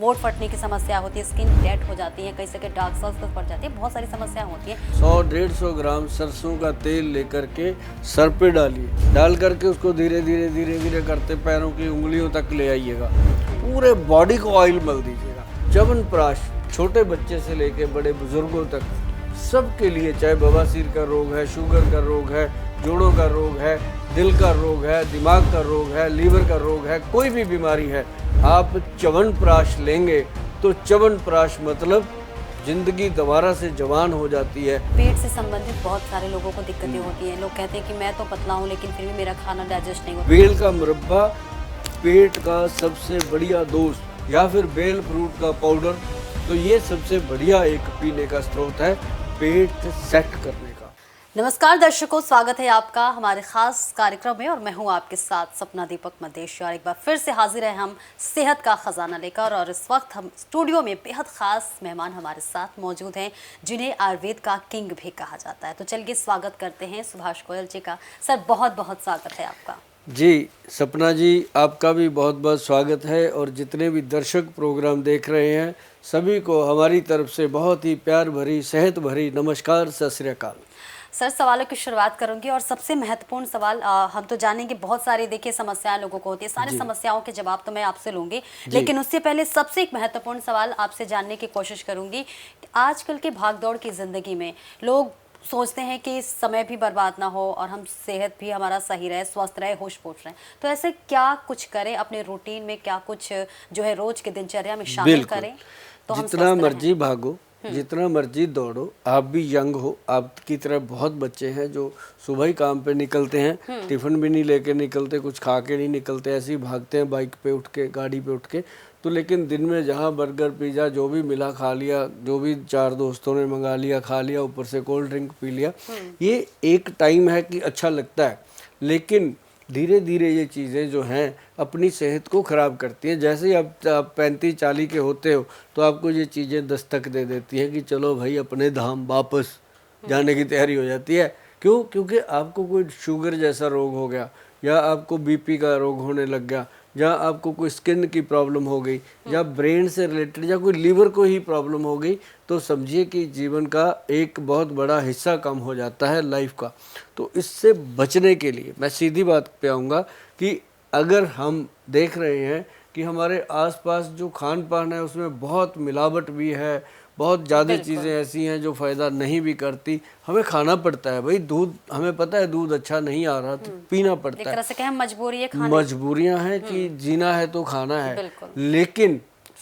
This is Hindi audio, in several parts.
वोट फटने की समस्या होती है, स्किन डेड हो जाती है, कई जगह डार्क सर्कल्स पड़ जाती है, बहुत सारी समस्याएं होती हैं। 100-150 ग्राम सरसों का तेल लेकर के सर पे डालिए, डाल करके उसको धीरे धीरे करते पैरों की उंगलियों तक ले आइएगा, पूरे बॉडी को ऑयल मल दीजिएगा। च्यवनप्राश छोटे बच्चे से लेके बड़े बुजुर्गों तक सबके लिए, चाहे बवासीर का रोग है, शुगर का रोग है, जोड़ों का रोग है, दिल का रोग है, दिमाग का रोग है, लीवर का रोग है, कोई भी बीमारी है, आप च्यवनप्राश लेंगे तो च्यवनप्राश मतलब जिंदगी दोबारा से जवान हो जाती है। पेट से संबंधित बहुत सारे लोगों को दिक्कतें होती हैं। लोग कहते हैं कि मैं तो पतला हूँ लेकिन फिर भी मेरा खाना डाइजेस्ट नहीं होता। बेल का मुरब्बा पेट का सबसे बढ़िया दोस्त, या फिर बेल फ्रूट का पाउडर, तो ये सबसे बढ़िया एक पीने का स्रोत है पेट सेट करने का। नमस्कार दर्शकों, स्वागत है आपका हमारे खास कार्यक्रम में और मैं हूं आपके साथ सपना दीपक मदेशी। और एक बार फिर से हाजिर है हम सेहत का खजाना लेकर, और इस वक्त हम स्टूडियो में बेहद खास मेहमान हमारे साथ मौजूद हैं जिन्हें आयुर्वेद का किंग भी कहा जाता है। तो चलिए स्वागत करते हैं सुभाष गोयल जी का। सर बहुत बहुत स्वागत है आपका। जी सपना जी, आपका भी बहुत बहुत स्वागत है, और जितने भी दर्शक प्रोग्राम देख रहे हैं सभी को हमारी तरफ से बहुत ही प्यार भरी सेहत भरी नमस्कार, सत श्री अकाल। सर सवालों की शुरुआत करूंगी, और सबसे महत्वपूर्ण सवाल हम तो जानेंगे, बहुत सारी देखिए समस्याएं लोगों को होती है, सारी समस्याओं के जवाब तो मैं आपसे लूंगी, लेकिन उससे पहले सबसे एक महत्वपूर्ण सवाल आपसे जानने की कोशिश करूंगी कि आजकल के भागदौड़ की जिंदगी में लोग सोचते हैं कि समय भी बर्बाद ना हो और हम सेहत भी हमारा सही रहे, स्वस्थ रहे, होश पोष रहे, तो ऐसे क्या कुछ करें अपने रूटीन में, क्या कुछ जो है रोज के दिनचर्या में शामिल करें तो हम जितना मर्जी भागो, जितना मर्जी दौड़ो, आप भी यंग हो, आपकी तरह बहुत बच्चे हैं जो सुबह ही काम पे निकलते हैं, टिफिन भी नहीं लेके निकलते, कुछ खा के नहीं निकलते, ऐसे ही भागते हैं बाइक पे उठ के, गाड़ी पे उठ के। तो लेकिन दिन में जहाँ बर्गर पिज़्ज़ा जो भी मिला खा लिया, जो भी चार दोस्तों ने मंगा लिया खा लिया, ऊपर से कोल्ड ड्रिंक पी लिया, ये एक टाइम है कि अच्छा लगता है, लेकिन धीरे धीरे ये चीज़ें जो हैं अपनी सेहत को ख़राब करती हैं। जैसे ही आप 35-40 के होते हो तो आपको ये चीज़ें दस्तक दे देती हैं कि चलो भाई अपने धाम वापस जाने की तैयारी हो जाती है। क्यों? क्योंकि आपको कोई शुगर जैसा रोग हो गया, या आपको बीपी का रोग होने लग गया, या आपको कोई स्किन की प्रॉब्लम हो गई, या ब्रेन से रिलेटेड, या कोई लीवर को ही प्रॉब्लम हो गई, तो समझिए कि जीवन का एक बहुत बड़ा हिस्सा कम हो जाता है लाइफ का। तो इससे बचने के लिए मैं सीधी बात पे आऊँगा कि अगर हम देख रहे हैं कि हमारे आसपास जो खान पान है उसमें बहुत मिलावट भी है, बहुत ज़्यादा चीज़ें ऐसी हैं जो फ़ायदा नहीं भी करती, हमें खाना पड़ता है भाई। दूध, हमें पता है दूध अच्छा नहीं आ रहा तो पीना पड़ता है, से कहें मजबूरी है, मजबूरियां हैं कि जीना है तो खाना है। लेकिन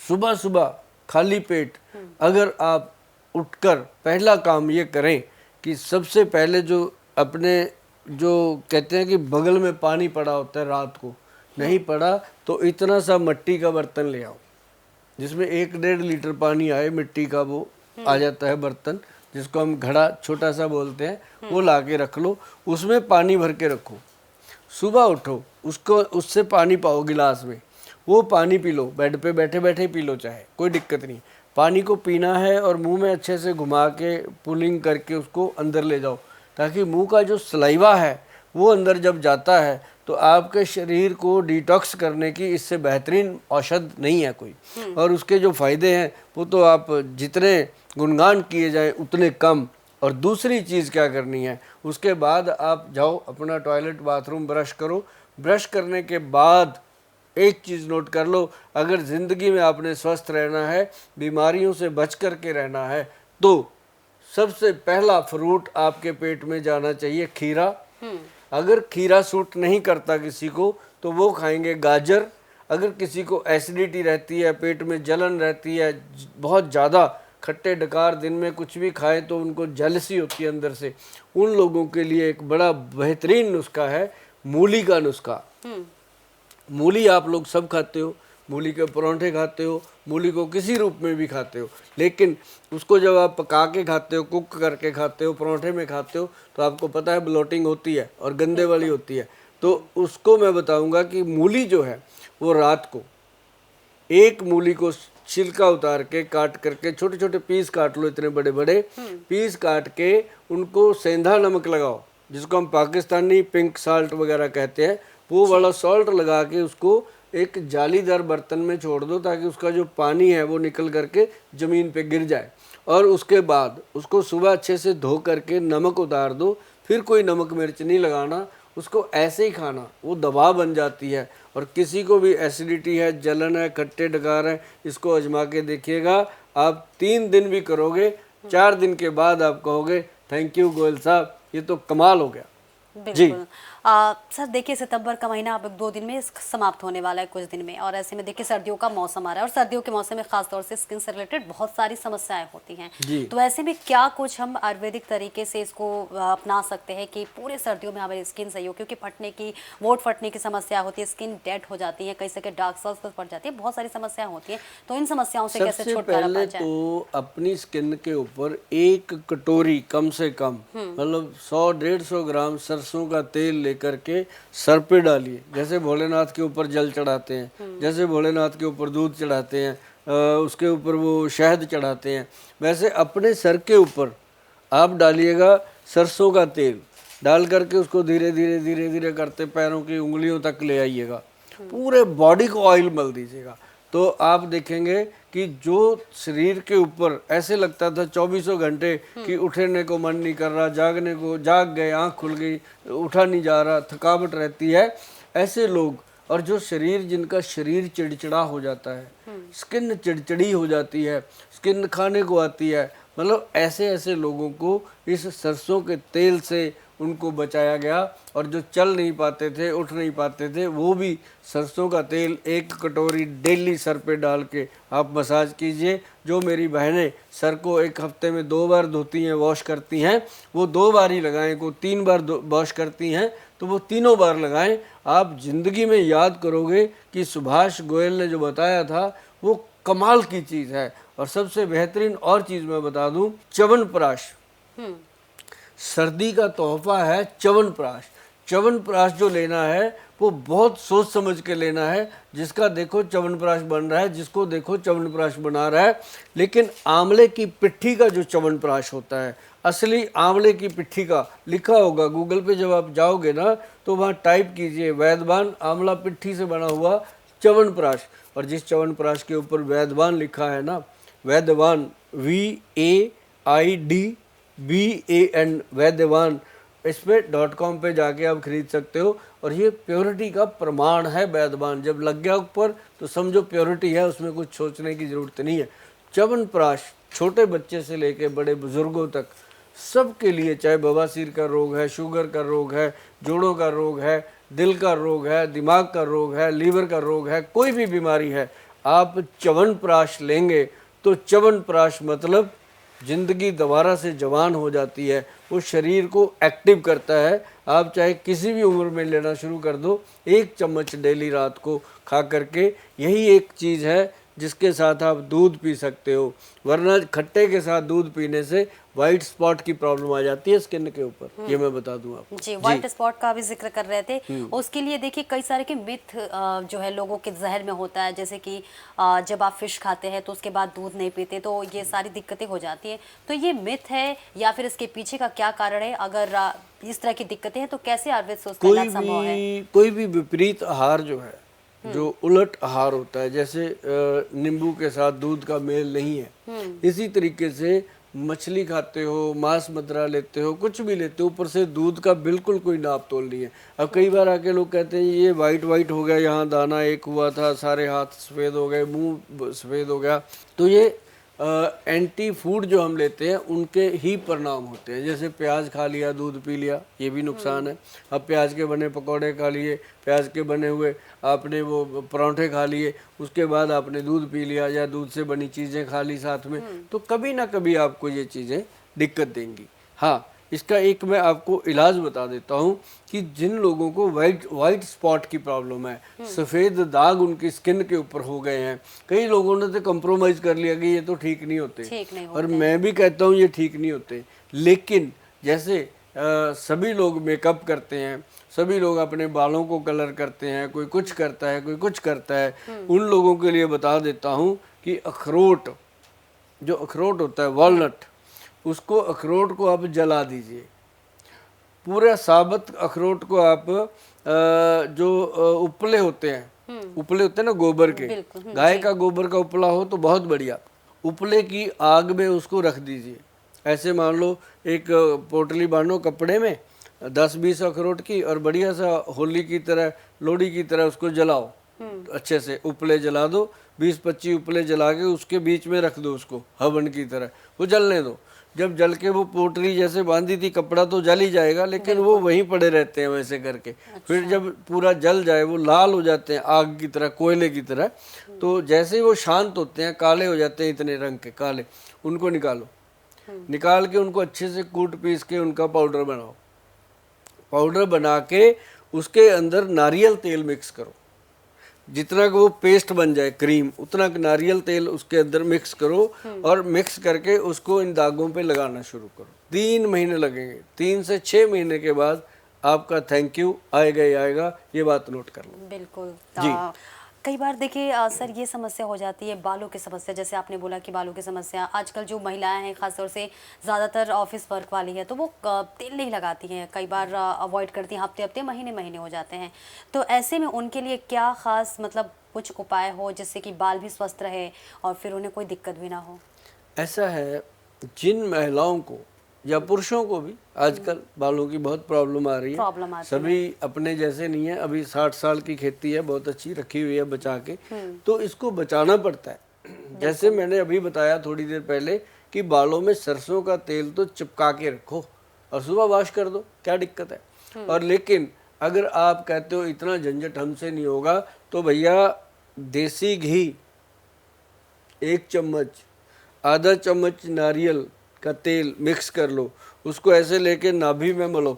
सुबह सुबह खाली पेट अगर आप उठकर पहला काम ये करें कि सबसे पहले जो अपने, जो कहते हैं कि बगल में पानी पड़ा होता है, रात को नहीं पड़ा तो इतना सा मिट्टी का बर्तन ले आओ जिसमें 1-1.5 लीटर पानी आए, मिट्टी का वो आ जाता है बर्तन, जिसको हम घड़ा छोटा सा बोलते हैं, वो ला के रख लो, उसमें पानी भर के रखो। सुबह उठो, उसको उससे पानी पाओ गिलास में, वो पानी पी लो, बेड पे बैठे बैठे पी लो, चाहे कोई दिक्कत नहीं। पानी को पीना है और मुंह में अच्छे से घुमा के पुलिंग करके उसको अंदर ले जाओ, ताकि मुंह का जो सलाइवा है वो अंदर जब जाता है तो आपके शरीर को डिटॉक्स करने की इससे बेहतरीन औषध नहीं है कोई। और उसके जो फ़ायदे हैं वो तो आप जितने गुणगान किए जाए उतने कम। और दूसरी चीज़ क्या करनी है, उसके बाद आप जाओ अपना टॉयलेट बाथरूम ब्रश करो। ब्रश करने के बाद एक चीज़ नोट कर लो, अगर ज़िंदगी में आपने स्वस्थ रहना है, बीमारियों से बच कर के रहना है, तो सबसे पहला फ्रूट आपके पेट में जाना चाहिए खीरा। अगर खीरा सूट नहीं करता किसी को तो वो खाएंगे गाजर। अगर किसी को एसिडिटी रहती है, पेट में जलन रहती है, बहुत ज़्यादा खट्टे डकार दिन में कुछ भी खाए तो उनको जलसी होती है अंदर से, उन लोगों के लिए एक बड़ा बेहतरीन नुस्खा है मूली का नुस्खा। मूली आप लोग सब खाते हो, मूली के परांठे खाते हो, मूली को किसी रूप में भी खाते हो, लेकिन उसको जब आप पका के खाते हो, कुक करके खाते हो, परांठे में खाते हो, तो आपको पता है ब्लोटिंग होती है और गंदे वाली होती है। तो उसको मैं बताऊंगा कि मूली जो है वो रात को एक मूली को छिलका उतार के काट करके छोटे छोटे पीस काट लो, इतने बड़े बड़े पीस काट के उनको सेंधा नमक लगाओ, जिसको हम पाकिस्तानी पिंक साल्ट वगैरह कहते हैं, वो वाला सॉल्ट लगा के उसको एक जालीदार बर्तन में छोड़ दो ताकि उसका जो पानी है वो निकल करके ज़मीन पे गिर जाए, और उसके बाद उसको सुबह अच्छे से धो करके नमक उतार दो, फिर कोई नमक मिर्च नहीं लगाना, उसको ऐसे ही खाना, वो दवा बन जाती है। और किसी को भी एसिडिटी है, जलन है, खट्टे डकार है, इसको आजमा के देखिएगा। आप 3 दिन भी करोगे, 4 दिन के बाद आप कहोगे थैंक यू गोयल साहब, ये तो कमाल हो गया। बिल्कुल। सर देखिए, सितंबर का महीना अब 2 दिन में समाप्त होने वाला है, कुछ दिन में, और ऐसे में देखिए सर्दियों का मौसम आ रहा है, और सर्दियों के मौसम में खास तौर से स्किन से रिलेटेड बहुत सारी समस्याएं होती हैं। तो ऐसे में क्या कुछ हम आयुर्वेदिक तरीके से इसको अपना सकते हैं कि पूरे सर्दियों में हमारी स्किन सही हो? क्योंकि फटने की, वोट फटने की समस्या होती है, स्किन डेड हो जाती है, कई से डार्क सर्कल्स पड़ जाती है, बहुत सारी समस्याएं होती हैं। तो इन समस्याओं से कैसे छुटकारा पाया जाए? तो अपनी स्किन के ऊपर 1 कटोरी कम से कम, मतलब 100-150 ग्राम सरसों का तेल लेकर के सर पे डालिए। जैसे भोलेनाथ के ऊपर जल चढ़ाते हैं, जैसे भोलेनाथ के ऊपर दूध चढ़ाते हैं, उसके ऊपर वो शहद चढ़ाते हैं, वैसे अपने सर के ऊपर आप डालिएगा सरसों का तेल। डाल करके उसको धीरे धीरे धीरे धीरे करते पैरों की उंगलियों तक ले आइएगा, पूरे बॉडी को ऑयल मल दीजिएगा। तो आप देखेंगे कि जो शरीर के ऊपर ऐसे लगता था 24 घंटे कि उठने को मन नहीं कर रहा, जागने को जाग गए, आंख खुल गई, उठा नहीं जा रहा, थकावट रहती है, ऐसे लोग, और जो शरीर, जिनका शरीर चिड़चिड़ा हो जाता है, स्किन चिड़चिड़ी हो जाती है, स्किन खाने को आती है, मतलब ऐसे ऐसे लोगों को इस सरसों के तेल से उनको बचाया गया। और जो चल नहीं पाते थे, उठ नहीं पाते थे, वो भी सरसों का तेल 1 कटोरी डेली सर पे डाल के आप मसाज कीजिए। जो मेरी बहनें सर को 1 हफ्ते में 2 बार धोती हैं, वॉश करती हैं, वो 2 बार ही लगाएं। को 3 बार वॉश करती हैं तो वो तीनों बार लगाएं। आप जिंदगी में याद करोगे कि सुभाष गोयल ने जो बताया था वो कमाल की चीज़ है। और सबसे बेहतरीन और चीज़ मैं बता दूं, च्यवनप्राश, सर्दी का तोहफा है च्यवनप्राश। च्यवनप्राश जो लेना है वो बहुत सोच समझ के लेना है। जिसका देखो च्यवनप्राश बन रहा है, जिसको देखो च्यवनप्राश बना रहा है। लेकिन आंवले की पिट्ठी का जो च्यवनप्राश होता है, असली आंवले की पिट्ठी का, लिखा होगा गूगल पे, जब आप जाओगे ना तो वहाँ टाइप कीजिए वैद्यवान आंवला पिट्ठी से बना हुआ च्यवनप्राश। और जिस च्यवनप्राश के ऊपर वैद्यवान लिखा है ना, वैद्यवान VAIDBAN, वैद्यवान, इस पे .com पे जाके आप खरीद सकते हो। और ये प्योरिटी का प्रमाण है वैद्यवान। जब लग गया ऊपर तो समझो प्योरिटी है, उसमें कुछ सोचने की ज़रूरत नहीं है। च्यवनप्राश छोटे बच्चे से लेके बड़े बुजुर्गों तक सबके लिए, चाहे बवासीर का रोग है, शुगर का रोग है, जोड़ों का रोग है, दिल का रोग है, दिमाग का रोग है, लीवर का रोग है, कोई भी बीमारी है, आप च्यवनप्राश लेंगे तो च्यवनप्राश मतलब ज़िंदगी दोबारा से जवान हो जाती है। वो शरीर को एक्टिव करता है। आप चाहे किसी भी उम्र में लेना शुरू कर दो, 1 चम्मच डेली रात को खा करके। यही एक चीज़ है जिसके साथ आप दूध पी सकते हो, वरना खट्टे के साथ दूध पीने से वाइट स्पॉट की प्रॉब्लम आ जाती है स्किन के ऊपर। ये मैं बता दूं आपको। जी, व्हाइट स्पॉट का भी जिक्र कर रहे थे। उसके लिए देखिए कई सारे के मिथ जो है लोगों के जहन में होता है, जैसे कि जब आप फिश खाते हैं तो उसके बाद दूध नहीं पीते तो ये सारी दिक्कतें हो जाती हैं। तो ये मिथ है या फिर इसके पीछे का क्या कारण है? अगर इस तरह की दिक्कतें हैं तो कैसे आयुर्वेद से उसका इलाज संभव है? कोई भी विपरीत आहार जो है, जो उलट आहार होता है, जैसे नींबू के साथ दूध का मेल नहीं है, इसी तरीके से मछली खाते हो, मांस मदिरा लेते हो, कुछ भी लेते हो, ऊपर से दूध का बिल्कुल कोई नाप तोल नहीं है। अब कई बार आके लोग कहते हैं ये वाइट वाइट हो गया, यहाँ दाना एक हुआ था, सारे हाथ सफ़ेद हो गए, मुंह सफ़ेद हो गया। तो ये एंटी फूड जो हम लेते हैं उनके ही परिणाम होते हैं। जैसे प्याज खा लिया, दूध पी लिया, ये भी नुकसान है। अब प्याज के बने पकौड़े खा लिए, प्याज के बने हुए आपने वो परांठे खा लिए, उसके बाद आपने दूध पी लिया या दूध से बनी चीज़ें खा ली साथ में, तो कभी ना कभी आपको ये चीज़ें दिक्कत देंगी। हाँ, इसका एक मैं आपको इलाज बता देता हूँ कि जिन लोगों को वाइट स्पॉट की प्रॉब्लम है, सफ़ेद दाग उनकी स्किन के ऊपर हो गए हैं, कई लोगों ने तो कंप्रोमाइज़ कर लिया कि ये तो ठीक नहीं होते, और मैं भी कहता हूँ ये ठीक नहीं होते। लेकिन जैसे सभी लोग मेकअप करते हैं, सभी लोग अपने बालों को कलर करते हैं, कोई कुछ करता है, कोई कुछ करता है, उन लोगों के लिए बता देता हूँ कि अखरोट, जो अखरोट होता है, वॉलनट, उसको, अखरोट को आप जला दीजिए। पूरा साबुत अखरोट को आप जो उपले होते हैं उपले होते हैं ना गोबर के, गाय का गोबर का उपला हो तो बहुत बढ़िया। उपले की आग में उसको रख दीजिए। ऐसे मान लो एक पोटली बांधो कपड़े में 10-20 अखरोट की, और बढ़िया सा होली की तरह, लोहड़ी की तरह उसको जलाओ। अच्छे से उपले जला दो, 20-25 उपले जला के उसके बीच में रख दो उसको हवन की तरह, वो जलने दो। जब जल के वो पोटली जैसे बांधी थी, कपड़ा तो जल ही जाएगा लेकिन वो वहीं पड़े रहते हैं वैसे करके। फिर जब पूरा जल जाए, वो लाल हो जाते हैं आग की तरह, कोयले की तरह, तो जैसे ही वो शांत होते हैं, काले हो जाते हैं इतने रंग के काले, उनको निकालो। निकाल के उनको अच्छे से कूट पीस के उनका पाउडर बनाओ। पाउडर बना के उसके अंदर नारियल तेल मिक्स करो। जितना कि वो पेस्ट बन जाए क्रीम, उतना नारियल तेल उसके अंदर मिक्स करो, और मिक्स करके उसको इन दागों पे लगाना शुरू करो। 3 महीने लगेंगे। 3 से 6 महीने के बाद आपका थैंक यू आएगा ही आएगा, ये बात नोट कर लो। बिल्कुल जी। कई बार देखिए सर ये समस्या हो जाती है बालों की समस्या, जैसे आपने बोला कि बालों की समस्या, आजकल जो महिलाएं हैं खासतौर से ज़्यादातर ऑफिस वर्क वाली है, तो वो तेल नहीं लगाती हैं, कई बार अवॉइड करती हैं, हफ्ते हफ्ते महीने महीने हो जाते हैं। तो ऐसे में उनके लिए क्या खास मतलब कुछ उपाय हो जिससे कि बाल भी स्वस्थ रहे और फिर उन्हें कोई दिक्कत भी ना हो? ऐसा है, जिन महिलाओं को या पुरुषों को भी आजकल बालों की बहुत प्रॉब्लम आ रही है, सभी अपने जैसे नहीं है। अभी 60 साल की खेती है, बहुत अच्छी रखी हुई है बचा के, तो इसको बचाना पड़ता है। जैसे मैंने अभी बताया थोड़ी देर पहले कि बालों में सरसों का तेल तो चिपका के रखो और सुबह वॉश कर दो, क्या दिक्कत है। और लेकिन अगर आप कहते हो इतना झंझट हमसे नहीं होगा, तो भैया देसी घी 1 चम्मच, आधा चम्मच नारियल का तेल मिक्स कर लो, उसको ऐसे लेके नाभि में मलो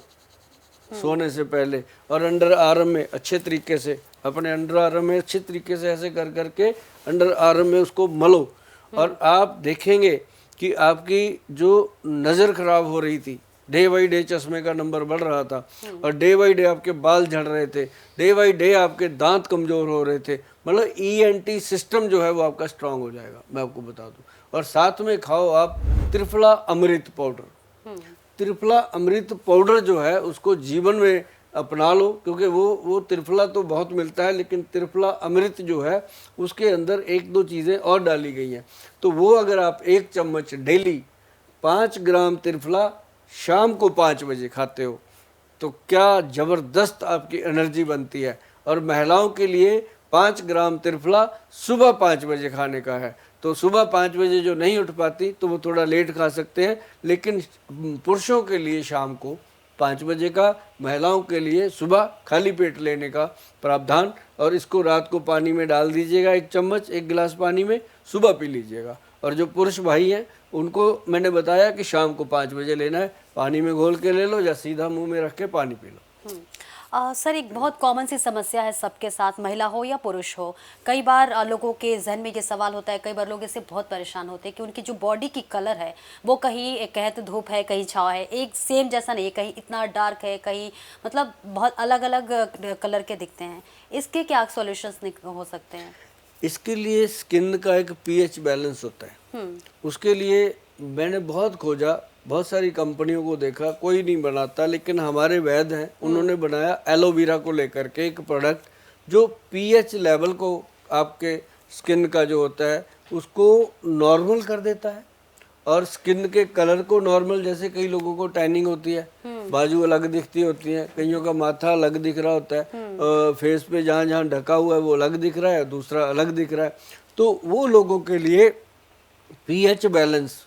सोने से पहले, और अंडर आर्म में अच्छे तरीके से, अपने अंडर आर्म में अच्छे तरीके से ऐसे कर करके अंडर आर्म में उसको मलो। और आप देखेंगे कि आपकी जो नज़र खराब हो रही थी, डे बाई डे चश्मे का नंबर बढ़ रहा था, और डे बाई डे आपके बाल झड़ रहे थे, डे बाई डे आपके दांत कमज़ोर हो रहे थे, मतलब ENT सिस्टम जो है वो आपका स्ट्रांग हो जाएगा, मैं आपको बता दूं। और साथ में खाओ आप त्रिफला अमृत पाउडर। त्रिफला अमृत पाउडर जो है उसको जीवन में अपना लो, क्योंकि वो त्रिफला तो बहुत मिलता है, लेकिन त्रिफला अमृत जो है उसके अंदर 1-2 चीज़ें और डाली गई हैं। तो वो अगर आप 1 चम्मच डेली 5 ग्राम त्रिफला शाम को 5 बजे खाते हो, तो क्या ज़बरदस्त आपकी एनर्जी बनती है। और महिलाओं के लिए 5 ग्राम त्रिफला सुबह 5 बजे खाने का है। तो सुबह 5 बजे जो नहीं उठ पाती तो वो थोड़ा लेट खा सकते हैं, लेकिन पुरुषों के लिए शाम को 5 बजे का, महिलाओं के लिए सुबह खाली पेट लेने का प्रावधान। और इसको रात को पानी में डाल दीजिएगा, 1 चम्मच 1 गिलास पानी में, सुबह पी लीजिएगा। और जो पुरुष भाई हैं उनको मैंने बताया कि शाम को 5 बजे लेना है, पानी में घोल के ले लो या सीधा मुंह में रख के पानी पी लो। सर एक बहुत कॉमन सी समस्या है सबके साथ, महिला हो या पुरुष हो, कई बार लोगों के जहन में ये सवाल होता है, कई बार लोग इससे बहुत परेशान होते हैं कि उनकी जो बॉडी की कलर है वो कहीं कहे तो धूप है, कहीं छाँव है, एक सेम जैसा नहीं है, कहीं इतना डार्क है, कहीं मतलब बहुत अलग अलग कलर के दिखते हैं। इसके क्या सॉल्यूशंस हो सकते हैं? इसके लिए स्किन का एक pH बैलेंस होता है। उसके लिए मैंने बहुत खोजा, बहुत सारी कंपनियों को देखा, कोई नहीं बनाता, लेकिन हमारे वैद्य हैं, उन्होंने बनाया एलोवेरा को लेकर के एक प्रोडक्ट जो pH लेवल को आपके स्किन का जो होता है उसको नॉर्मल कर देता है, और स्किन के कलर को नॉर्मल, जैसे कई लोगों को टैनिंग होती है, बाजू अलग दिखती होती है, कईयों का माथा अलग दिख रहा होता है, फेस पे जहाँ जहाँ ढका हुआ है वो अलग दिख रहा है, दूसरा अलग दिख रहा है। तो वो लोगों के लिए pH बैलेंस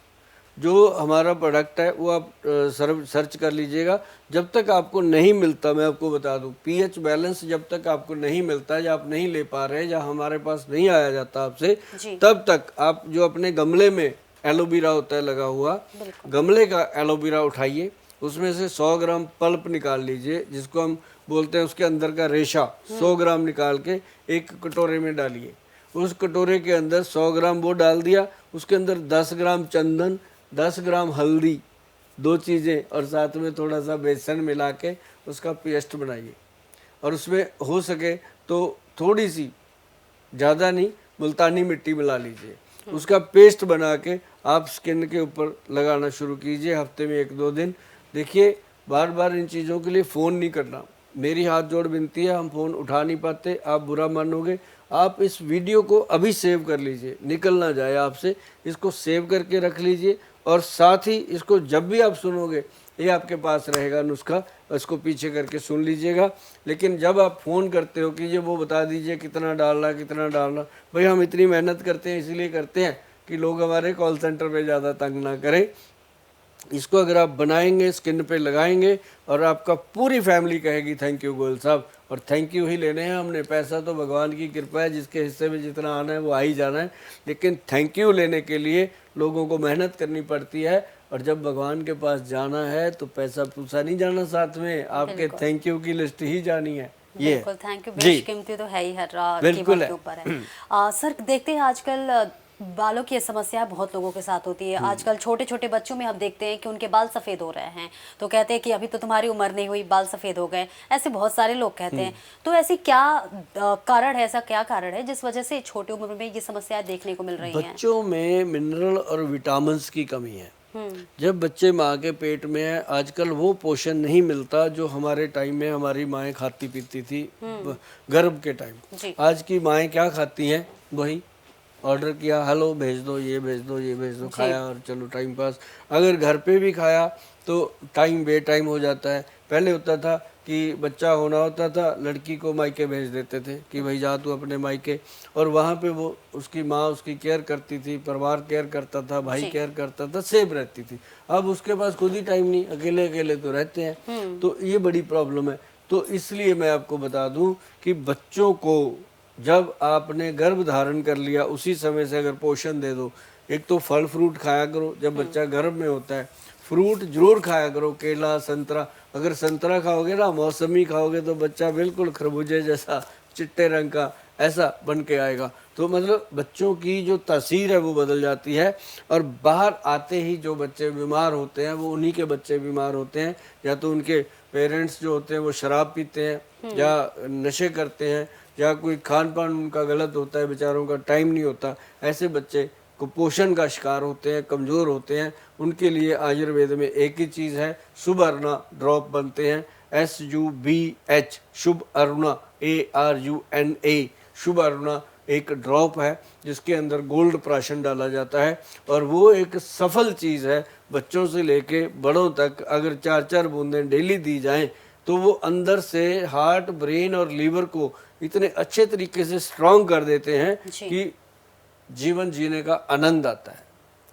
जो हमारा प्रोडक्ट है वो आप सर्च कर लीजिएगा। जब तक आपको नहीं मिलता, मैं आपको बता दूं, pH बैलेंस जब तक आपको नहीं मिलता या आप नहीं ले पा रहे या हमारे पास नहीं आया जाता आपसे, तब तक आप जो अपने गमले में एलोवेरा होता है लगा हुआ, गमले का एलोवेरा उठाइए, उसमें से 100 ग्राम पल्प निकाल लीजिए, जिसको हम बोलते हैं उसके अंदर का रेशा, 100 ग्राम निकाल के एक कटोरे में डालिए। उस कटोरे के अंदर 100 ग्राम वो डाल दिया, उसके अंदर 10 ग्राम चंदन, 10 ग्राम हल्दी, 2 चीज़ें, और साथ में थोड़ा सा बेसन मिला के उसका पेस्ट बनाइए। और उसमें हो सके तो थोड़ी सी, ज़्यादा नहीं, मुल्तानी मिट्टी मिला लीजिए। उसका पेस्ट बना के आप स्किन के ऊपर लगाना शुरू कीजिए हफ्ते में 1-2 दिन। देखिए, बार बार इन चीज़ों के लिए फ़ोन नहीं करना, मेरी हाथ जोड़ विनती है, हम फ़ोन उठा नहीं पाते, आप बुरा मानोगे। आप इस वीडियो को अभी सेव कर लीजिए, निकल ना जाए आपसे, इसको सेव करके रख लीजिए और साथ ही इसको जब भी आप सुनोगे ये आपके पास रहेगा नुस्खा, इसको पीछे करके सुन लीजिएगा। लेकिन जब आप फ़ोन करते हो कि ये वो बता दीजिए कितना डालना कितना डालना, भाई हम इतनी मेहनत करते हैं इसीलिए करते हैं कि लोग हमारे कॉल सेंटर पे ज़्यादा तंग ना करें। इसको अगर आप बनाएंगे, स्किन पे लगाएंगे और आपका पूरी फैमिली कहेगी थैंक यू गोयल साहब, और थैंक यू ही लेने हैं हमने। पैसा तो भगवान की कृपा है, जिसके हिस्से में जितना आना है वो आ ही जाना है, लेकिन थैंक यू लेने के लिए लोगों को मेहनत करनी पड़ती है। और जब भगवान के पास जाना है तो पैसा पूछा नहीं जाना, साथ में आपके थैंक यू की लिस्ट ही जानी है। ये बिल्कुल, थैंक यू बेशकीमती तो है ही, हर बिल्कुल कीमत के ऊपर है। सर देखते हैं आजकल बालों की समस्या बहुत लोगों के साथ होती है। आजकल छोटे छोटे बच्चों में हम देखते हैं कि उनके बाल सफ़ेद हो रहे हैं, तो कहते हैं कि अभी तो तुम्हारी उम्र नहीं हुई, बाल सफ़ेद हो गए, ऐसे बहुत सारे लोग कहते हैं। तो ऐसी क्या कारण है, ऐसा क्या कारण है जिस वजह से छोटी उम्र में ये समस्याएं देखने को मिल रही हैं? बच्चों में मिनरल और विटामिन की कमी है। जब बच्चे माँ के पेट में है, आजकल वो पोषण नहीं मिलता जो हमारे टाइम में हमारी माएँ खाती पीती थी गर्भ के टाइम। आज की माएँ क्या खाती हैं, वही ऑर्डर किया, हेलो भेज दो, ये भेज दो, ये भेज दो, खाया और चलो टाइम पास। अगर घर पे भी खाया तो टाइम बे टाइम हो जाता है। पहले होता था कि बच्चा होना होता था, लड़की को मायके भेज देते थे कि भाई जा तू अपने मायके, और वहाँ पे वो उसकी माँ उसकी केयर करती थी, परिवार केयर करता था, भाई केयर करता था, सेफ रहती थी। अब उसके पास खुद ही टाइम नहीं, अकेले अकेले तो रहते हैं, तो ये बड़ी प्रॉब्लम है। तो इसलिए मैं आपको बता दूं कि बच्चों को जब आपने गर्भ धारण कर लिया उसी समय से अगर पोषण दे दो, एक तो फल फ्रूट खाया करो, जब बच्चा गर्भ में होता है फ्रूट जरूर खाया करो, केला संतरा। अगर संतरा खाओगे ना, मौसमी खाओगे, तो बच्चा बिल्कुल खरबूजे जैसा चिट्टे रंग का ऐसा बन के आएगा। तो मतलब बच्चों की जो तासीर है वो बदल जाती है। और बाहर आते ही जो बच्चे बीमार होते हैं वो उन्हीं के बच्चे बीमार होते हैं, या तो उनके पेरेंट्स जो होते हैं वो शराब पीते हैं या नशे करते हैं, या कोई खान पान उनका गलत होता है, बेचारों का टाइम नहीं होता। ऐसे बच्चे कुपोषण का शिकार होते हैं, कमज़ोर होते हैं। उनके लिए आयुर्वेद में एक ही चीज़ है, शुभ अरुणा ड्रॉप बनते हैं, SUBH शुभ अरुणा ARUNA शुभ अरुणा एक ड्रॉप है जिसके अंदर गोल्ड प्राशन डाला जाता है। और वो एक सफल चीज़ है, बच्चों से लेके बड़ों तक अगर 4-4 बूंदें डेली दी जाएं तो वो अंदर से हार्ट, ब्रेन और लीवर को इतने अच्छे तरीके से स्ट्रांग कर देते हैं कि जीवन जीने का आनंद आता है।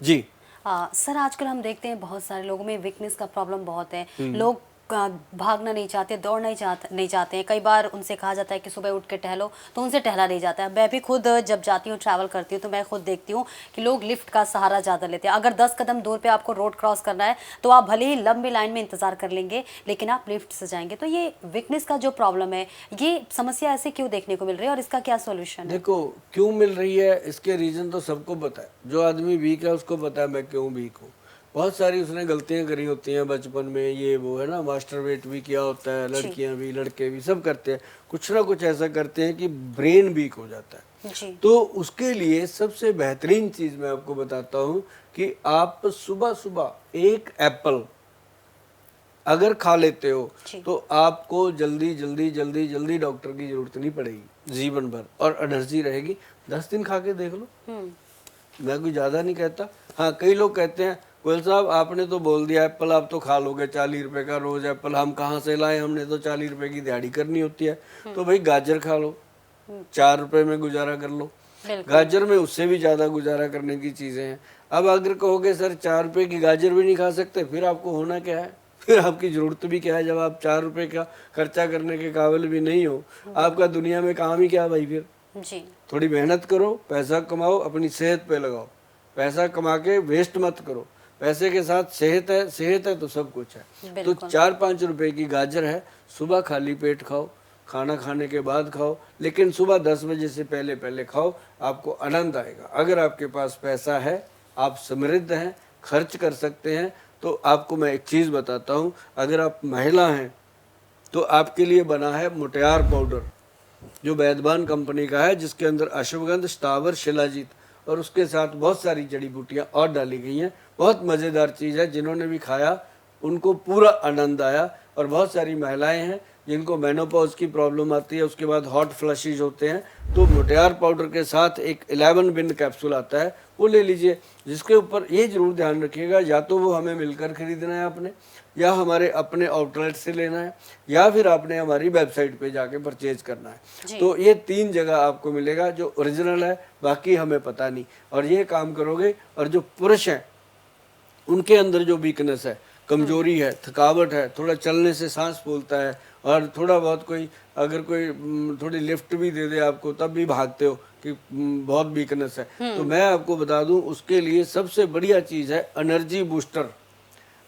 जी सर आजकल हम देखते हैं बहुत सारे लोगों में वीकनेस का प्रॉब्लम बहुत है। लोग भागना नहीं चाहते, दौड़ना नहीं चाहते हैं। कई बार उनसे कहा जाता है कि सुबह उठ के टहलो, तो उनसे टहला नहीं जाता है। मैं भी खुद जब जाती हूँ, ट्रैवल करती हूँ, तो मैं खुद देखती हूँ कि लोग लिफ्ट का सहारा ज़्यादा लेते हैं। अगर 10 कदम दूर पे आपको रोड क्रॉस करना है तो आप भले ही लंबी लाइन में इंतज़ार कर लेंगे, लेकिन आप लिफ्ट से जाएंगे। तो ये वीकनेस का जो प्रॉब्लम है, ये समस्या ऐसे क्यों देखने को मिल रही है और इसका क्या सोल्यूशन है? देखो क्यों मिल रही है, इसके रीज़न तो सबको पता है। जो आदमी वीक है उसको पता है मैं क्यों वीक हूँ। बहुत सारी उसने गलतियां करी होती हैं बचपन में, ये वो है ना, मास्टरबेट भी किया होता है, लड़कियां भी लड़के भी सब करते हैं, कुछ ना कुछ ऐसा करते हैं कि ब्रेन वीक हो जाता है। तो उसके लिए सबसे बेहतरीन चीज़ मैं आपको बताता हूँ कि आप सुबह सुबह एक एप्पल अगर खा लेते हो तो आपको जल्दी जल्दी जल्दी जल्दी डॉक्टर की जरूरत नहीं पड़ेगी जीवन भर, और एनर्जी रहेगी। 10 दिन खा के देख लो, मैं कोई ज़्यादा नहीं कहता। हाँ, कई लोग कहते हैं गोयल साहब आपने तो बोल दिया एप्पल आप तो खा लोगे, 40 रुपए का रोज एप्पल हम कहाँ से लाएं, हमने तो 40 रुपए की दिहाड़ी करनी होती है। तो भाई गाजर खा लो, 4 रुपए में गुजारा कर लो। गाजर में उससे भी ज़्यादा गुजारा करने की चीज़ें हैं। अब अगर कहोगे सर 4 रुपए की गाजर भी नहीं खा सकते, फिर आपको होना क्या है, फिर आपकी ज़रूरत भी क्या है। जब आप 4 रुपए का खर्चा करने के काबिल भी नहीं हो, आपका दुनिया में काम ही क्या है भाई। फिर थोड़ी मेहनत करो, पैसा कमाओ, अपनी सेहत पे लगाओ। पैसा कमा के वेस्ट मत करो, पैसे के साथ सेहत है, सेहत है तो सब कुछ है। तो 4-5 रुपए की गाजर है, सुबह खाली पेट खाओ, खाना खाने के बाद खाओ, लेकिन सुबह 10 बजे से पहले पहले खाओ, आपको आनंद आएगा। अगर आपके पास पैसा है, आप समृद्ध हैं, खर्च कर सकते हैं, तो आपको मैं एक चीज़ बताता हूँ। अगर आप महिला हैं तो आपके लिए बना है मुटियार पाउडर, जो वैद्यवान कंपनी का है, जिसके अंदर अश्वगंध, स्थावर, शिलाजीत और उसके साथ बहुत सारी जड़ी बूटियाँ और डाली गई हैं। बहुत मज़ेदार चीज़ है, जिन्होंने भी खाया उनको पूरा आनंद आया। और बहुत सारी महिलाएं हैं जिनको मेनोपॉज की प्रॉब्लम आती है, उसके बाद हॉट फ्लशेज होते हैं, तो मोटियार पाउडर के साथ एक 11 बिंद कैप्सूल आता है, वो ले लीजिए। जिसके ऊपर ये जरूर ध्यान रखिएगा, या तो वो हमें मिलकर खरीदना है आपने, या हमारे अपने आउटलेट से लेना है, या फिर आपने हमारी वेबसाइट पे जाके परचेज करना है। तो ये 3 जगह आपको मिलेगा जो ओरिजिनल है, बाकी हमें पता नहीं। और ये काम करोगे, और जो पुरुष हैं उनके अंदर जो वीकनेस है, कमजोरी है, थकावट है, थोड़ा चलने से सांस फूलता है, और थोड़ा बहुत कोई अगर कोई थोड़ी लिफ्ट भी दे दे आपको तब भी भागते हो कि बहुत वीकनेस है, तो मैं आपको बता दूं उसके लिए सबसे बढ़िया चीज़ है एनर्जी बूस्टर।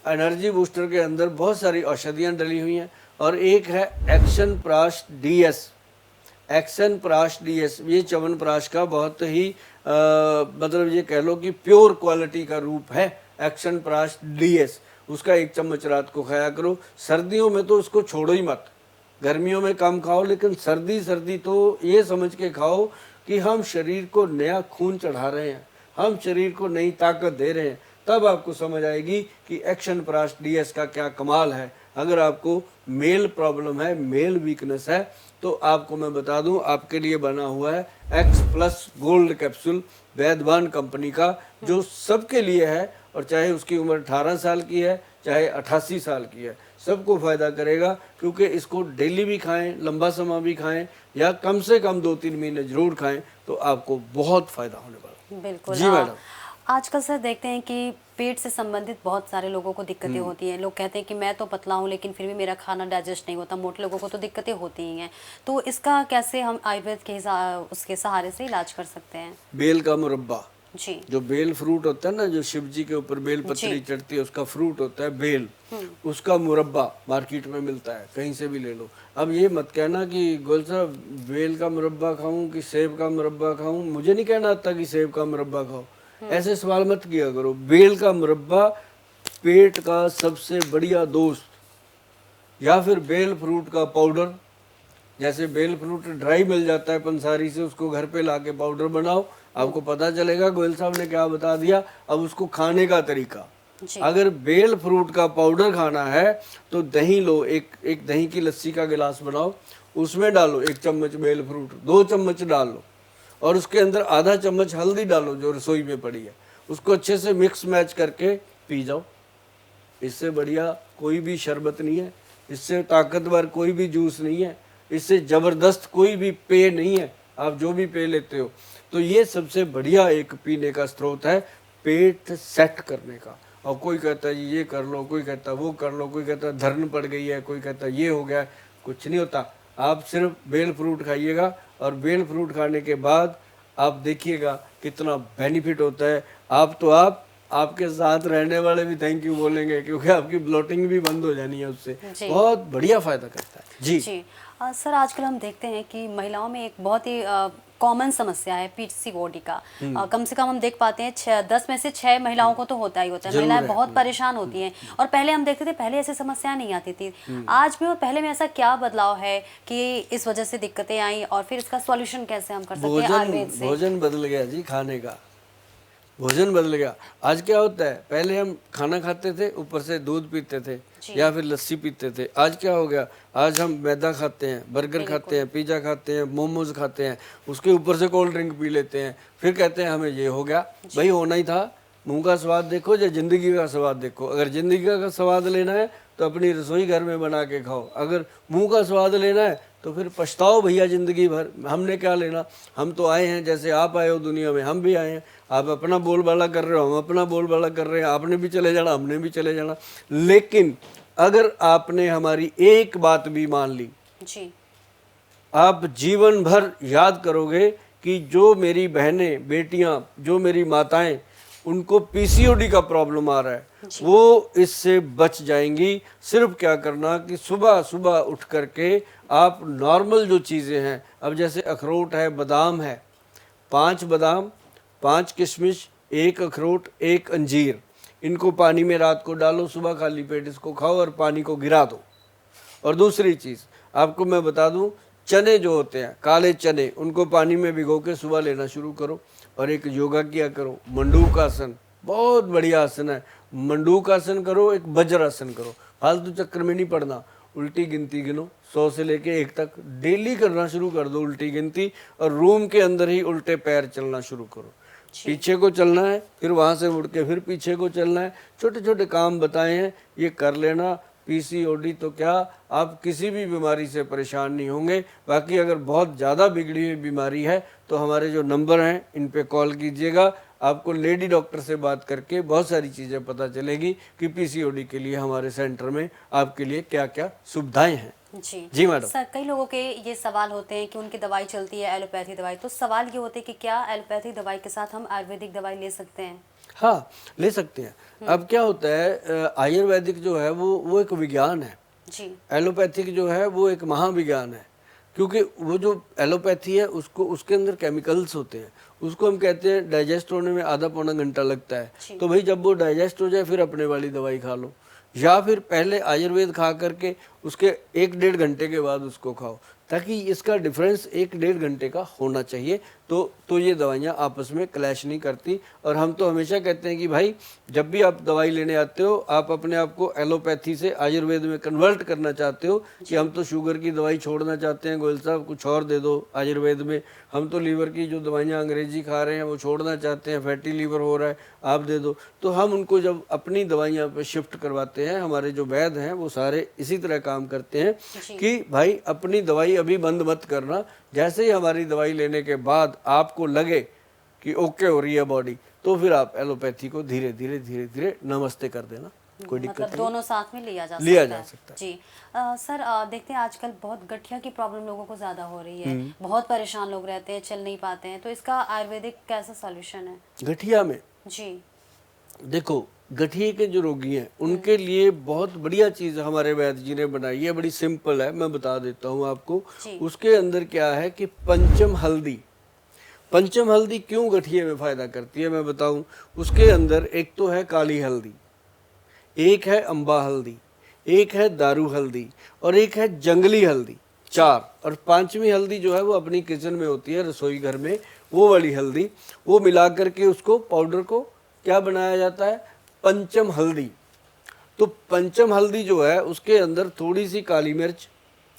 एनर्जी बूस्टर के अंदर बहुत सारी औषधियाँ डली हुई हैं, और एक है एक्शन प्राश DS। एक्शन प्राश DS ये च्यवनप्राश का बहुत ही मतलब ये कह लो कि प्योर क्वालिटी का रूप है एक्शन प्राश DS। उसका 1 चम्मच रात को खाया करो। सर्दियों में तो उसको छोड़ो ही मत, गर्मियों में कम खाओ, लेकिन सर्दी तो ये समझ के खाओ कि हम शरीर को नया खून चढ़ा रहे हैं, हम शरीर को नई ताकत दे रहे हैं। तब आपको समझ आएगी कि एक्शन प्राश DS का क्या कमाल है। अगर आपको मेल प्रॉब्लम है, मेल वीकनेस है, तो आपको मैं बता दूं आपके लिए बना हुआ है X+ गोल्ड कैप्सूल, वैद्यवान कंपनी का, जो सबके लिए है। और चाहे उसकी उम्र 18 साल की है, चाहे 88 साल की है, सबको फ़ायदा करेगा। क्योंकि इसको डेली भी खाएं, लंबा समय भी खाएं, या कम से कम 2-3 महीने जरूर खाएं, तो आपको बहुत फ़ायदा होने वाला है। बिल्कुल। जी मैडम। आजकल सर देखते हैं कि पेट से संबंधित बहुत सारे लोगों को दिक्कतें होती हैं। लोग कहते हैं कि मैं तो पतला हूँ लेकिन फिर भी मेरा खाना डाइजेस्ट नहीं होता। मोटे लोगों को तो दिक्कतें होती ही हैं, तो इसका कैसे हम आयुर्वेद के उसके सहारे से इलाज कर सकते हैं? बेल का मुरब्बा, जी, जो बेल फ्रूट होता है ना, जो शिव जी के ऊपर बेल पत्री चढ़ती है, उसका फ्रूट होता है बेल, उसका मुरब्बा मार्केट में मिलता है, कहीं से भी ले लो। अब ये मत कहना कि गोल साहब बेल का मुरब्बा खाऊं कि सेब का मुरब्बा खाऊं, मुझे नहीं कहना आता कि सेब का मुरब्बा खाओ, ऐसे सवाल मत किया करो। बेल का मुरब्बा पेट का सबसे बढ़िया दोस्त, या फिर बेल फ्रूट का पाउडर। जैसे बेल फ्रूट ड्राई मिल जाता है पंसारी से, उसको घर पे लाके पाउडर बनाओ, आपको पता चलेगा गोयल साहब ने क्या बता दिया। अब उसको खाने का तरीका, अगर बेल फ्रूट का पाउडर खाना है तो दही लो, एक दही की लस्सी का गिलास बनाओ, उसमें डालो 1 चम्मच बेल फ्रूट, 2 चम्मच डाल लो, और उसके अंदर आधा चम्मच हल्दी डालो जो रसोई में पड़ी है, उसको अच्छे से मिक्स मैच करके पी जाओ। इससे बढ़िया कोई भी शरबत नहीं है, इससे ताकतवर कोई भी जूस नहीं है, इससे ज़बरदस्त कोई भी पेय नहीं है। आप जो भी पेय लेते हो, तो ये सबसे बढ़िया एक पीने का स्रोत है पेट सेट करने का। और कोई कहता है ये कर लो, कोई कहता है वो कर लो, कोई कहता है धर्न पड़ गई है, कोई कहता है ये हो गया है। कुछ नहीं होता, आप सिर्फ बेल फ्रूट खाइएगा, और बेल फ्रूट खाने के बाद आप देखिएगा कितना बेनिफिट होता है। आपके साथ रहने वाले भी थैंक यू बोलेंगे, क्योंकि आपकी ब्लोटिंग भी बंद हो जानी है उससे। बहुत बढ़िया फायदा करता है। जी सर, आजकल हम देखते हैं कि महिलाओं में एक बहुत ही कॉमन समस्या है PCOD का। कम से कम हम देख पाते हैं 10 में से 6 महिलाओं को तो होता ही होता है। महिलाएं बहुत परेशान होती हैं, और पहले हम देखते थे पहले ऐसी समस्या नहीं आती थी। आज में और पहले में ऐसा क्या बदलाव है कि इस वजह से दिक्कतें आई, और फिर इसका सॉल्यूशन कैसे हम कर सकते हैं आयुर्वेद से? भोजन बदल गया जी, खाने का भोजन बदल गया। आज क्या होता है, पहले हम खाना खाते थे, ऊपर से दूध पीते थे या फिर लस्सी पीते थे। आज क्या हो गया, आज हम मैदा खाते हैं, बर्गर खाते हैं, पिज़्ज़ा खाते हैं, मोमोज खाते हैं, उसके ऊपर से कोल्ड ड्रिंक पी लेते हैं, फिर कहते हैं हमें ये हो गया। भाई होना ही था। मुंह का स्वाद देखो या जिंदगी का स्वाद देखो। अगर जिंदगी का स्वाद लेना है तो अपनी रसोई घर में बना के खाओ, अगर मुंह का स्वाद लेना है तो फिर पछताओ भैया जिंदगी भर। हमने क्या लेना, हम तो आए हैं जैसे आप आए हो दुनिया में, हम भी आए हैं। आप अपना बोलबाला कर रहे हो, हम अपना बोलबाला कर रहे हैं, आपने भी चले जाना, हमने भी चले जाना। लेकिन अगर आपने हमारी एक बात भी मान ली जी, आप जीवन भर याद करोगे कि जो मेरी बहनें, बेटियां, जो मेरी माताएं, उनको PCOD का प्रॉब्लम आ रहा है, वो इससे बच जाएंगी। सिर्फ क्या करना कि सुबह सुबह उठ करके आप नॉर्मल जो चीज़ें हैं, अब जैसे अखरोट है, बादाम है, 5 बादाम, 5 किशमिश, 1 अखरोट, 1 अंजीर, इनको पानी में रात को डालो, सुबह खाली पेट इसको खाओ और पानी को गिरा दो। और दूसरी चीज़ आपको मैं बता दूं, चने जो होते हैं, काले चने, उनको पानी में भिगो के सुबह लेना शुरू करो। और एक योगा किया करो, मंडूक आसन, बहुत बढ़िया आसन है। मंडूक आसन करो, एक वज्रासन करो, फालतू चक्कर में नहीं पड़ना। उल्टी गिनती गिनो, 100 से लेके 1 तक डेली करना शुरू कर दो उल्टी गिनती, और रूम के अंदर ही उल्टे पैर चलना शुरू करो। पीछे को चलना है, फिर वहां से मुड़ के फिर पीछे को चलना है। छोटे छोटे काम बताए हैं, ये कर लेना। पीसीओडी तो क्या, आप किसी भी बीमारी से परेशान नहीं होंगे। बाकी अगर बहुत ज़्यादा बिगड़ी हुई बीमारी है तो हमारे जो नंबर हैं इन पे कॉल कीजिएगा। आपको लेडी डॉक्टर से बात करके बहुत सारी चीज़ें पता चलेगी कि पीसीओडी के लिए हमारे सेंटर में आपके लिए क्या क्या सुविधाएं हैं। जी मैडम। सर, कई लोगों के ये सवाल होते हैं कि उनकी दवाई चलती है एलोपैथी दवाई, तो सवाल ये होते हैं कि क्या एलोपैथी दवाई के साथ हम आयुर्वेदिक दवाई ले सकते हैं? हाँ, ले सकते हैं। अब क्या होता है, आयुर्वेदिक जो है वो एक विज्ञान है जी। एलोपैथिक जो है वो एक महाविज्ञान है। क्योंकि वो जो एलोपैथी है उसको, उसके अंदर केमिकल्स होते हैं, उसको हम कहते हैं डाइजेस्ट होने में आधा पौना घंटा लगता है। तो भाई जब वो डाइजेस्ट हो जाए फिर अपने वाली दवाई खा लो, या फिर पहले आयुर्वेद खा करके उसके 1-1.5 घंटे के बाद उसको खाओ, ताकि इसका डिफरेंस 1-1.5 घंटे का होना चाहिए। तो ये दवाइयाँ आपस में क्लैश नहीं करती। और हम तो हमेशा कहते हैं कि भाई जब भी आप दवाई लेने आते हो, आप अपने आप को एलोपैथी से आयुर्वेद में कन्वर्ट करना चाहते हो कि हम तो शुगर की दवाई छोड़ना चाहते हैं, गोयल साहब कुछ और दे दो आयुर्वेद में, हम तो लीवर की जो दवाइयाँ अंग्रेजी खा रहे हैं वो छोड़ना चाहते हैं, फैटी लीवर हो रहा है, आप दे दो। तो हम उनको जब अपनी दवाइयाँ पे शिफ्ट करवाते हैं, हमारे जो वैद्य हैं वो सारे इसी तरह काम करते हैं कि भाई अपनी दवाई अभी बंद मत करना। जैसे ही हमारी दवाई लेने के बाद आपको लगे कि ओके हो रही है बॉडी, तो फिर आप एलोपैथी को धीरे धीरे धीरे धीरे नमस्ते कर देना, कोई दिक्कत मतलब नहीं। दोनों साथ में लिया जा सकता है। जी। सर, देखते हैं आजकल बहुत गठिया की प्रॉब्लम लोगों को ज़्यादा हो रही है, बहुत परेशान लोग रहते हैं, चल नहीं पाते हैं, तो इसका आयुर्वेदिक कैसा सॉल्यूशन है गठिया में? जी देखो, गठिए के जो रोगी हैं उनके लिए बहुत बढ़िया चीज़ हमारे वैद्य जी ने बनाई है, बड़ी सिंपल है, मैं बता देता हूँ आपको। उसके अंदर क्या है कि पंचम हल्दी। पंचम हल्दी क्यों गठिए में फ़ायदा करती है मैं बताऊँ। उसके अंदर एक तो है काली हल्दी, एक है अम्बा हल्दी, एक है दारू हल्दी, और एक है जंगली हल्दी, 4। और 5वीं हल्दी जो है वो अपनी किचन में होती है, रसोई घर में, वो वाली हल्दी। वो मिला करके उसको पाउडर को क्या बनाया जाता है, पंचम हल्दी। तो पंचम हल्दी जो है उसके अंदर थोड़ी सी काली मिर्च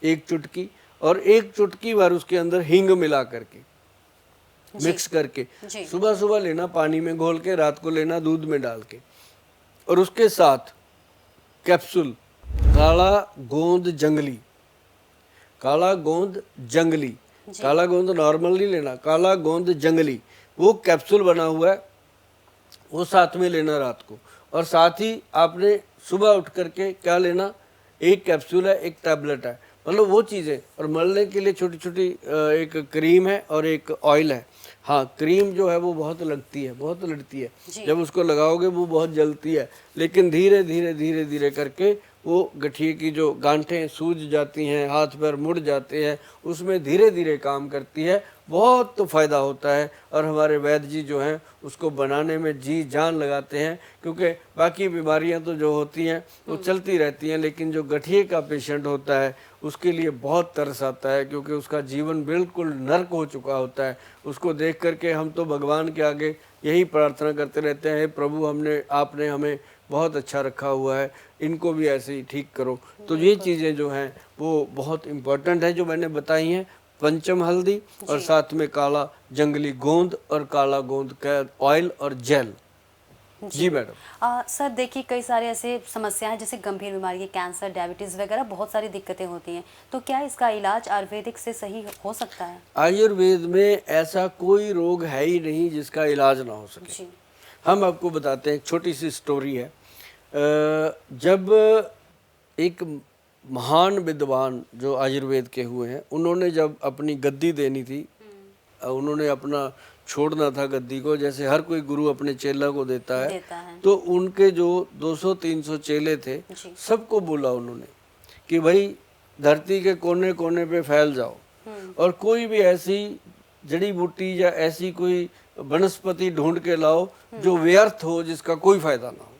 1 चुटकी और 1 चुटकी भर उसके अंदर हींग मिला करके मिक्स करके सुबह सुबह लेना, पानी में घोल के, रात को लेना दूध में डाल के। और उसके साथ कैप्सूल काला गोंद जंगली, काला गोंद जंगली, काला गोंद नॉर्मल नहीं लेना, काला गोंद जंगली, वो कैप्सूल बना हुआ है, वो साथ में लेना रात को। और साथ ही आपने सुबह उठ करके क्या लेना, 1 कैप्सूल है, 1 टैबलेट है, मतलब वो चीज़ें। और मलने के लिए छोटी छोटी एक क्रीम है और एक ऑयल है। हाँ, क्रीम जो है वो बहुत लगती है, बहुत लड़ती है, जब उसको लगाओगे वो बहुत जलती है, लेकिन धीरे धीरे धीरे धीरे करके वो गठिए की जो गांठें सूज जाती हैं, हाथ पैर मुड़ जाते हैं, उसमें धीरे धीरे काम करती है, बहुत तो फ़ायदा होता है। और हमारे वैद्य जी जो हैं उसको बनाने में जी जान लगाते हैं, क्योंकि बाकी बीमारियां तो जो होती हैं वो चलती रहती हैं, लेकिन जो गठिए का पेशेंट होता है उसके लिए बहुत तरस आता है, क्योंकि उसका जीवन बिल्कुल नर्क हो चुका होता है। उसको देख करके हम तो भगवान के आगे यही प्रार्थना करते रहते हैं, प्रभु आपने हमें बहुत अच्छा रखा हुआ है, इनको भी ऐसे ही ठीक करो। तो ये चीज़ें जो हैं वो बहुत इम्पोर्टेंट है जो मैंने बताई हैं, पंचम हल्दी और साथ में काला जंगली गोंद और काला गोंद का ऑयल और जेल। जी मैडम। सर देखिए, कई सारे ऐसे समस्याएं हैं जैसे गंभीर बीमारी, कैंसर, डायबिटीज वगैरह बहुत सारी दिक्कतें होती हैं, तो क्या इसका इलाज आयुर्वेदिक से सही हो सकता है? आयुर्वेद में ऐसा कोई रोग है ही नहीं जिसका इलाज ना हो सके। हम आपको बताते हैं, एक छोटी सी स्टोरी है। जब एक महान विद्वान जो आयुर्वेद के हुए हैं, उन्होंने जब अपनी गद्दी देनी थी, उन्होंने अपना छोड़ना था गद्दी को, जैसे हर कोई गुरु अपने चेला को देता है। तो उनके जो 200-300 चेले थे, सबको बोला उन्होंने कि भाई धरती के कोने कोने पे फैल जाओ और कोई भी ऐसी जड़ी बूटी या ऐसी कोई वनस्पति ढूंढ के लाओ जो व्यर्थ हो, जिसका कोई फायदा ना हो।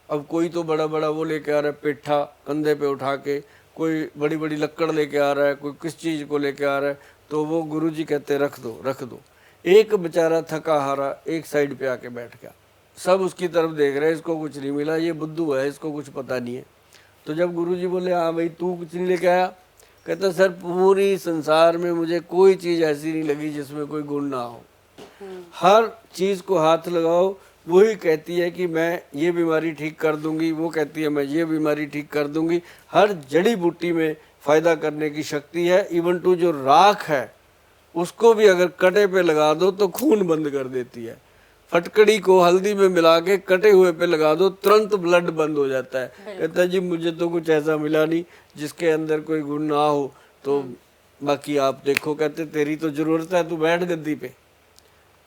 अब कोई तो बड़ा बड़ा वो लेके आ रहा है, पेठा कंधे पे उठा के, कोई बड़ी बड़ी लक्कड़ लेके आ रहा है, कोई किस चीज़ को लेके आ रहा है, तो वो गुरुजी कहते रख दो रख दो। एक बेचारा थका हारा एक साइड पे आके बैठ गया, सब उसकी तरफ देख रहे हैं, इसको कुछ नहीं मिला, ये बुद्धू है, इसको कुछ पता नहीं है। तो जब गुरुजी बोले हाँ भाई तू कुछ नहीं लेके आया, कहता सर पूरी संसार में मुझे कोई चीज़ ऐसी नहीं लगी जिसमें कोई गुण ना हो। हर चीज़ को हाथ लगाओ, वही कहती है कि मैं ये बीमारी ठीक कर दूंगी, वो कहती है मैं ये बीमारी ठीक कर दूंगी। हर जड़ी बूटी में फ़ायदा करने की शक्ति है। इवन टू जो राख है उसको भी अगर कटे पे लगा दो तो खून बंद कर देती है। फटकड़ी को हल्दी में मिला के कटे हुए पे लगा दो, तुरंत ब्लड बंद हो जाता है। कहता है जी मुझे तो कुछ ऐसा मिला नहीं जिसके अंदर कोई गुण ना हो, तो बाकी आप देखो। कहते तेरी तो जरूरत है, तू बैठ गद्दी पे।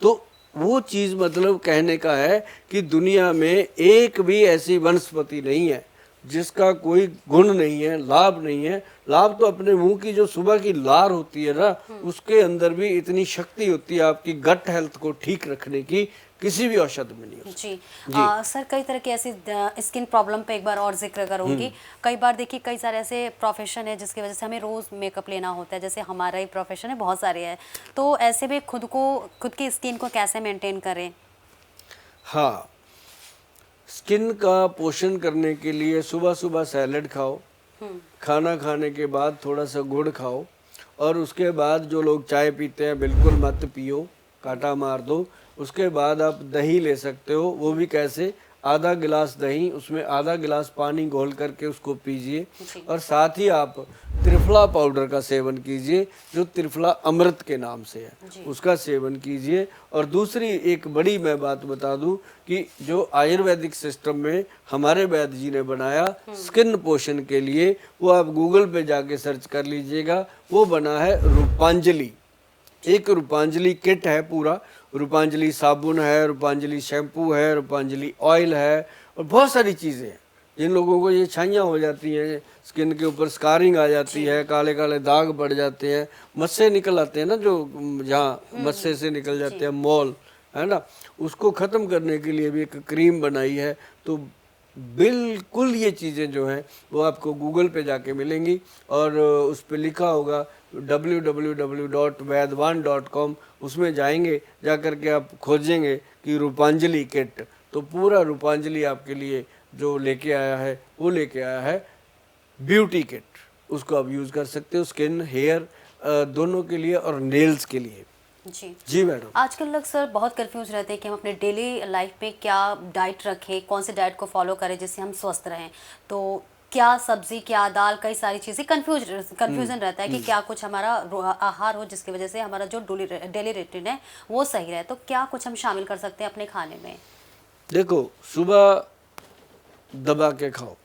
तो वो चीज़ मतलब कहने का है कि दुनिया में एक भी ऐसी वनस्पति नहीं है जिसका कोई गुण नहीं है, लाभ नहीं है। लाभ तो अपने मुंह की जो सुबह की लार होती है ना, उसके अंदर भी इतनी शक्ति होती है आपकी गट हेल्थ को ठीक रखने की, किसी भी औषध में नहीं होती। जी, सर कई तरह की ऐसी स्किन प्रॉब्लम पे एक बार और जिक्र करूंगी। कई बार देखिए कई सारे ऐसे प्रोफेशन है जिसकी वजह से हमें रोज मेकअप लेना होता है, जैसे हमारा ही प्रोफेशन है, बहुत सारे हैं। तो ऐसे में खुद की स्किन को कैसे मेंटेन करें? हाँ, स्किन का पोषण करने के लिए सुबह सुबह सैलेड खाओ, खाना खाने के बाद थोड़ा सा गुड़ खाओ, और उसके बाद जो लोग चाय पीते हैं बिल्कुल मत पियो, काटा मार दो। उसके बाद आप दही ले सकते हो, वो भी कैसे, आधा गिलास दही, उसमें आधा गिलास पानी घोल करके उसको पीजिए। और साथ ही आप त्रिफला पाउडर का सेवन कीजिए, जो त्रिफला अमृत के नाम से है, उसका सेवन कीजिए। और दूसरी एक बड़ी मैं बात बता दूं कि जो आयुर्वेदिक सिस्टम में हमारे वैद्य जी ने बनाया स्किन पोषण के लिए, वो आप गूगल पे जाके सर्च कर लीजिएगा, वो बना है रूपांजलि। एक रूपांजलि किट है पूरा, रूपांजलि साबुन है, रूपांजलि शैम्पू है, रूपांजलि ऑयल है, और बहुत सारी चीज़ें हैं। जिन लोगों को ये छाइयाँ हो जाती हैं, स्किन के ऊपर स्कारिंग आ जाती है, काले काले दाग पड़ जाते हैं, मस्से निकल आते हैं ना, जो जहाँ मस्से से निकल जाते हैं, मॉल है ना, उसको ख़त्म करने के लिए भी एक क्रीम बनाई है। तो बिल्कुल ये चीज़ें जो हैं वो आपको गूगल पे जाके मिलेंगी, और उस पे लिखा होगा www.vaidwan.com, उसमें जाएंगे, जा कर के आप खोजेंगे कि रूपांजलि किट, तो पूरा रूपांजलि आपके लिए जो लेके आया है वो लेके आया है ब्यूटी किट। उसको आप यूज़ कर सकते हो स्किन, हेयर दोनों के लिए, और नेल्स के लिए। जी मैडम, आजकल लोग सर बहुत कंफ्यूज रहते हैं कि हम अपने डेली लाइफ में क्या डाइट रखें, कौन से डाइट को फॉलो करें जिससे हम स्वस्थ रहें। तो क्या सब्जी, क्या दाल, कई सारी चीज़ें कंफ्यूजन रहता है कि क्या कुछ हमारा आहार हो जिसकी वजह से हमारा जो डेली रूटीन है वो सही रहे। तो क्या कुछ हम शामिल कर सकते हैं अपने खाने में? देखो, सुबह दबा के खाओ,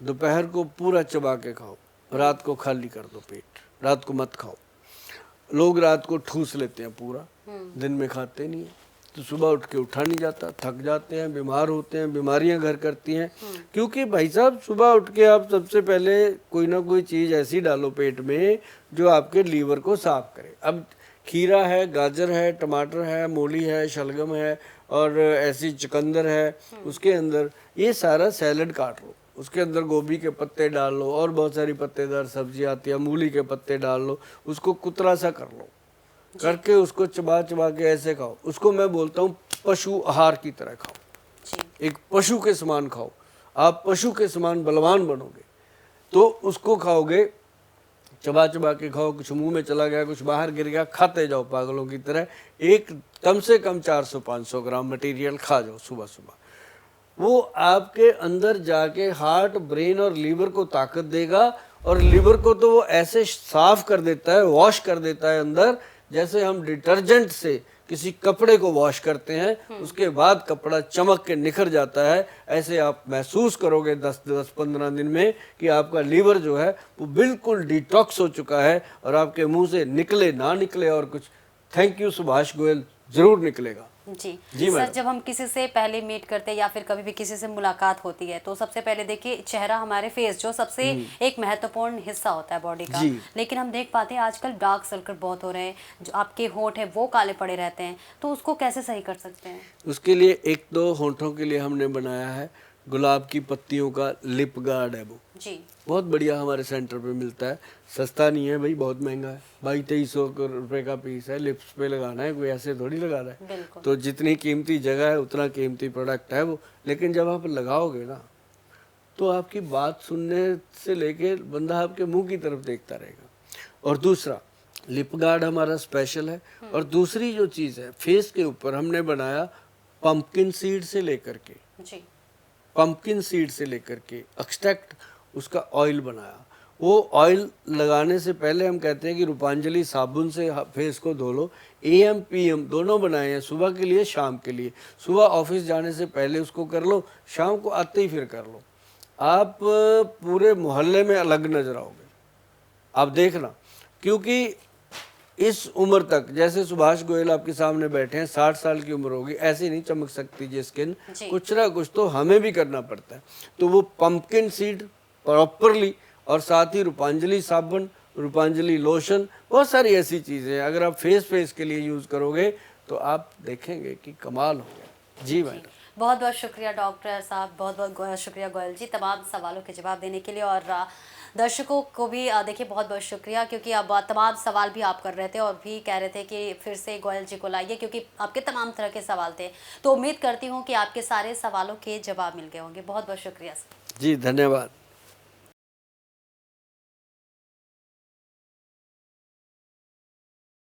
दोपहर को पूरा चबा के खाओ, रात को खाली कर दो पेट, रात को मत खाओ। लोग रात को ठूस लेते हैं पूरा, दिन में खाते नहीं है, तो सुबह उठ के उठा नहीं जाता, थक जाते हैं, बीमार होते हैं, बीमारियां घर करती हैं। क्योंकि भाई साहब सुबह उठ के आप सबसे पहले कोई ना कोई चीज़ ऐसी डालो पेट में जो आपके लीवर को साफ करे। अब खीरा है, गाजर है, टमाटर है, मूली है, शलगम है, और ऐसी चुकंदर है, उसके अंदर ये सारा सैलड काट लो, उसके अंदर गोभी के पत्ते डाल लो, और बहुत सारी पत्तेदार सब्जी आती है, मूली के पत्ते डाल लो, उसको कुतरा सा कर लो, करके उसको चबा चबा के ऐसे खाओ। उसको मैं बोलता हूँ पशु आहार की तरह खाओ, एक पशु के समान खाओ। आप पशु के समान बलवान बनोगे तो उसको खाओगे, चबा चबा के खाओ, कुछ मुंह में चला गया, कुछ बाहर गिर गया, खाते जाओ पागलों की तरह। एक कम से कम 400-500 ग्राम मटेरियल खा जाओ सुबह सुबह। वो आपके अंदर जाके हार्ट, ब्रेन और लीवर को ताकत देगा, और लीवर को तो वो ऐसे साफ कर देता है, वॉश कर देता है अंदर, जैसे हम डिटर्जेंट से किसी कपड़े को वॉश करते हैं, उसके बाद कपड़ा चमक के निखर जाता है। ऐसे आप महसूस करोगे 10-15 दिन में कि आपका लीवर जो है वो बिल्कुल डिटॉक्स हो चुका है, और आपके मुंह से निकले ना निकले और कुछ थैंक यू सुभाष गोयल जरूर निकलेगा। जी सर, जब हम किसी से पहले मीट करते हैं या फिर कभी भी किसी से मुलाकात होती है, तो सबसे पहले देखिए चेहरा, हमारे फेस जो सबसे एक महत्वपूर्ण हिस्सा होता है बॉडी का, लेकिन हम देख पाते हैं आजकल डार्क सर्कल बहुत हो रहे हैं, जो आपके होंठ है वो काले पड़े रहते हैं, तो उसको कैसे सही कर सकते हैं? उसके लिए 1-2 होंठों के लिए हमने बनाया है गुलाब की पत्तियों का लिप गार्ड है, वो बहुत बढ़िया हमारे सेंटर पे मिलता है। सस्ता नहीं है भाई, बहुत महंगा है, 2200 रुपए का पीस है। लिप्स पे लगाना है, कोई ऐसे थोड़ी लगा रहा है। तो जितनी कीमती जगह है उतना कीमती प्रोडक्ट है वो। लेकिन जब आप लगाओगे ना तो आपकी बात सुनने से लेके बंदा आपके मुंह की तरफ देखता रहेगा। और दूसरा, लिप गार्ड हमारा स्पेशल है। और दूसरी जो चीज़ है, फेस के ऊपर हमने बनाया पंपकिन सीड से लेकर के, जी, पंपकिन सीड से लेकर के एक्सट्रैक्ट उसका ऑयल बनाया। वो ऑयल लगाने से पहले हम कहते हैं कि रूपांजलि साबुन से फेस को धो लो। AM PM दोनों बनाए हैं, सुबह के लिए, शाम के लिए। सुबह ऑफिस जाने से पहले उसको कर लो, शाम को आते ही फिर कर लो। आप पूरे मोहल्ले में अलग नजर आओगे, आप देखना। क्योंकि इस उम्र तक, जैसे सुभाष गोयल आपके सामने बैठे हैं, 60 साल की उम्र होगी, ऐसे नहीं चमक सकती ये स्किन, कुछ ना कुछ तो हमें भी करना पड़ता है। तो वो पंपकिन सीड प्रॉपरली, और साथ ही रूपांजलि साबुन, रूपांजलि लोशन, बहुत सारी ऐसी चीज़ें हैं, अगर आप फेस के लिए यूज़ करोगे तो आप देखेंगे कि कमाल हो गया। जी मैडम, बहुत बहुत शुक्रिया डॉक्टर साहब, बहुत बहुत शुक्रिया गोयल जी तमाम सवालों के जवाब देने के लिए। और दर्शकों को भी देखिए बहुत बहुत शुक्रिया, क्योंकि अब तमाम सवाल भी आप कर रहे थे और भी कह रहे थे कि फिर से गोयल जी को लाइए, क्योंकि आपके तमाम तरह के सवाल थे। तो उम्मीद करती हूँ कि आपके सारे सवालों के जवाब मिल गए होंगे। बहुत बहुत शुक्रिया सर। जी धन्यवाद।